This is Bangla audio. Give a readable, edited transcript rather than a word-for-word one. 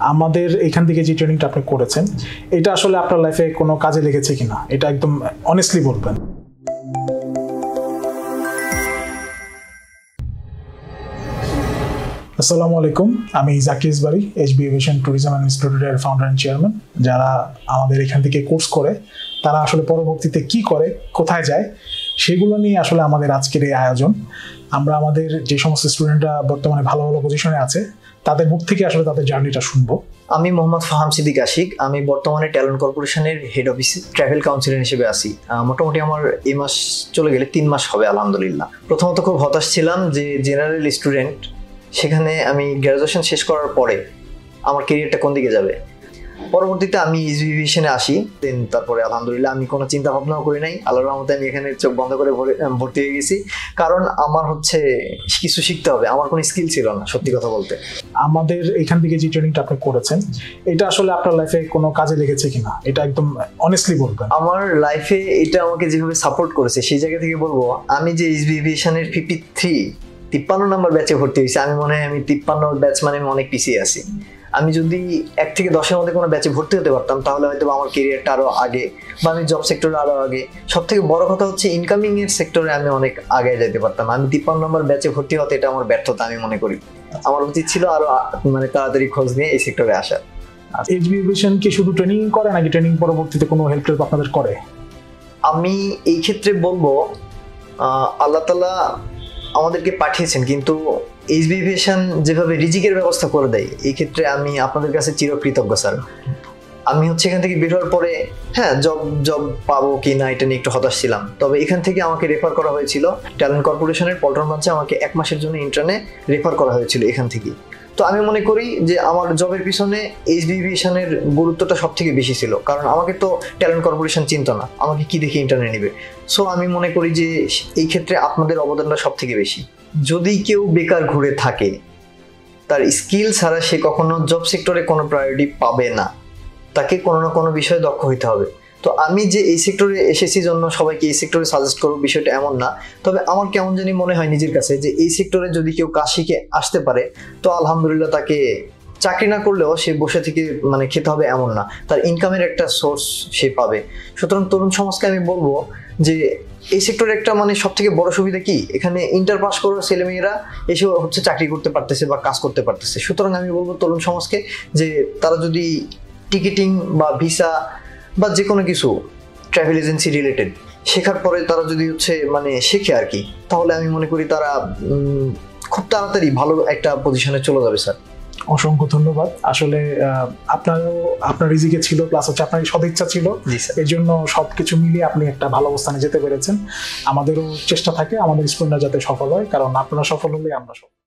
আমাদের এখান থেকে যে ট্রেনিংটা আপনি করেছেন এটা আসলে আপনার লাইফে কোনো কাজে লেগেছে কিনা এটা একদম অনেস্টলি বলবেন। আসসালামু আলাইকুম, আমি Zakir Isbari, HB aviation tourism and ইনস্টিটিউটের ফাউন্ডার অ্যান্ড চেয়ারম্যান। যারা আমাদের এখান থেকে কোর্স করে তারা আসলে পরবর্তীতে কি করে, কোথায় যায়, সেগুলো নিয়ে আসলে আমাদের আজকের এই আয়োজন। আমরা আমাদের যে সমস্ত স্টুডেন্টরা বর্তমানে ভালো ভালো পজিশনে আছে তাদের মুখ থেকে আসলে তাদের জার্নিটা শুনবো। আমি মোহাম্মদ ফাহাম সিদ্দিক আশিক, আমি বর্তমানে ট্যালেন্ট কর্পোরেশনের হেড অফিস ট্রাভেল কাউন্সিলর হিসেবে আছি। মোটামুটি আমার এই মাস চলে গেলে 3 মাস হবে আলহামদুলিল্লাহ। প্রথমত খুব হতাশ ছিলাম যে জেনারেল স্টুডেন্ট, সেখানে আমি গ্র্যাজুয়েশন শেষ করার পরে আমার কেরিয়ারটা কোন দিকে যাবে। পরবর্তীতে আমি এইচবি এভিয়েশনে আসি, দেন তারপরে আলহামদুলিল্লাহ আমি কোনো চিন্তা ভাবনাও করি নাই। আল্লাহর রহমতে আমি এখানে চোখ বন্ধ করে ভর্তি হয়ে গেছি, কারণ আমার কিছু শিখতে হবে। আমার কোনো স্কিল ছিল না সত্যি কথা বলতে। আমাদের এখান থেকে যে ট্রেনিংটা আপনি করেছেন এটা আসলে আপনার লাইফে কোনো কাজে লেগেছে কিনা এটা একদম অনেস্টলি বলবেন। আমার লাইফে এটা আমাকে যেভাবে সাপোর্ট করেছে সেই জায়গা থেকে বলবো, আমি যে এইচবি এভিয়েশনের 53 নাম্বার ব্যাচে ভর্তি হয়েছি, আমি মনে হয় আমি 53 ব্যাচ মানে আমি অনেক পিছিয়ে আছি। আমি যদি 1 থেকে 10-এর মধ্যে কোনো ব্যাচে ভর্তি হতে পারতাম তাহলে হয়তো আমার কেরিয়ারটা আরো আগে, বা আমি জব সেক্টরে আরো আগে। সব থেকে বড় কথা হচ্ছে ইনকামিং এর সেক্টরে আমি অনেক আগে যেতে পারতাম। আমি 53 নম্বর ব্যাচে ভর্তি হতে এটা আমার ব্যর্থতা আমি মনে করি। আমার উচিত ছিল আরো তাড়াতাড়ি খোঁজ নিয়ে এই সেক্টরে আসা। এইচবি এভিয়েশন কি শুধু ট্রেনিং করে নাকি ট্রেনিং পরবর্তীতে কোনো হেল্প আপনাদের করে? আমি এই ক্ষেত্রে বলবো আল্লাহ তাআলা আমাদেরকে পাঠিয়েছেন, কিন্তু এইচবি এভিয়েশন যেভাবে রিজিকের ব্যবস্থা করে দেয় এই ক্ষেত্রে আমি আপনাদের কাছে চিরকৃতজ্ঞ স্যার। আমি এখান থেকে বের হওয়ার পরে জব পাবো কি না এটা নিয়ে একটু হতাশ ছিলাম, তবে এখান থেকে আমাকে রেফার করা হয়েছিল ট্যালেন্ট কর্পোরেশনের পল্টন ব্রাঞ্চে। আমাকে 1 মাসের জন্য ইন্টার্নে রেফার করা হয়েছিল এখান থেকে। তো আমি মনে করি যে আমার জবের পিছনে এইচবি এভিয়েশনের গুরুত্বটা সব থেকে বেশি ছিল, কারণ আমাকে তো ট্যালেন্ট কর্পোরেশন চিনতো না, আমাকে কি দেখে ইন্টার্নে নেবে। সো আমি মনে করি যে এই ক্ষেত্রে আপনাদের অবদানটা সব থেকে বেশি। যদি কেউ বেকার ঘুরে থাকে, তার স্কিল ছাড়া সে কখনো জব সেক্টরে কোনো প্রায়োরিটি পাবে না। তাকে কোনো না কোনো বিষয়ে দক্ষ হইতে হবে। তো আমি যে এই সেক্টরে এসেছি জন্য সবাইকে এই সেক্টরে সাজেস্ট করবো বিষয়টা এমন না, তবে আমার কেমন জানি মনে হয় নিজের কাছে যে এই সেক্টরে যদি কেউ কাজ শিখে আসতে পারে তো আলহামদুলিল্লাহ, তাকে চাকরি না করলেও সে বসে থেকে খেতে হবে এমন না, তার ইনকামের একটা সোর্স সে পাবে। সুতরাং তরুণ সমাজকে আমি বলবো যে এই সেক্টরে একটা সব থেকে বড় সুবিধা কি, এখানে ইন্টার পাস করা ছেলেমেয়েরা এসে চাকরি করতে পারতেছে বা কাজ করতে পারতেছে। সুতরাং আমি বলবো তরুণ সমাজকে যে তারা যদি টিকিটিং বা ভিসা বা যে কোনো কিছু ট্রাভেল এজেন্সি রিলেটেড শেখার পরে তারা যদি শেখে আর কি, তাহলে আমি মনে করি তারা খুব তাড়াতাড়ি ভালো একটা পজিশনে চলে যাবে স্যার। অসংখ্য ধন্যবাদ। আসলে আপনার রিজিকে ছিল, প্লাস আপনার সদিচ্ছা ছিল, এই জন্য সবকিছু মিলিয়ে আপনি একটা ভালো অবস্থানে যেতে পেরেছেন। আমাদেরও চেষ্টা থাকে আমাদের স্টুডেন্টরা যাতে সফল হয়, কারণ আপনারা সফল হলে আমরা সফল।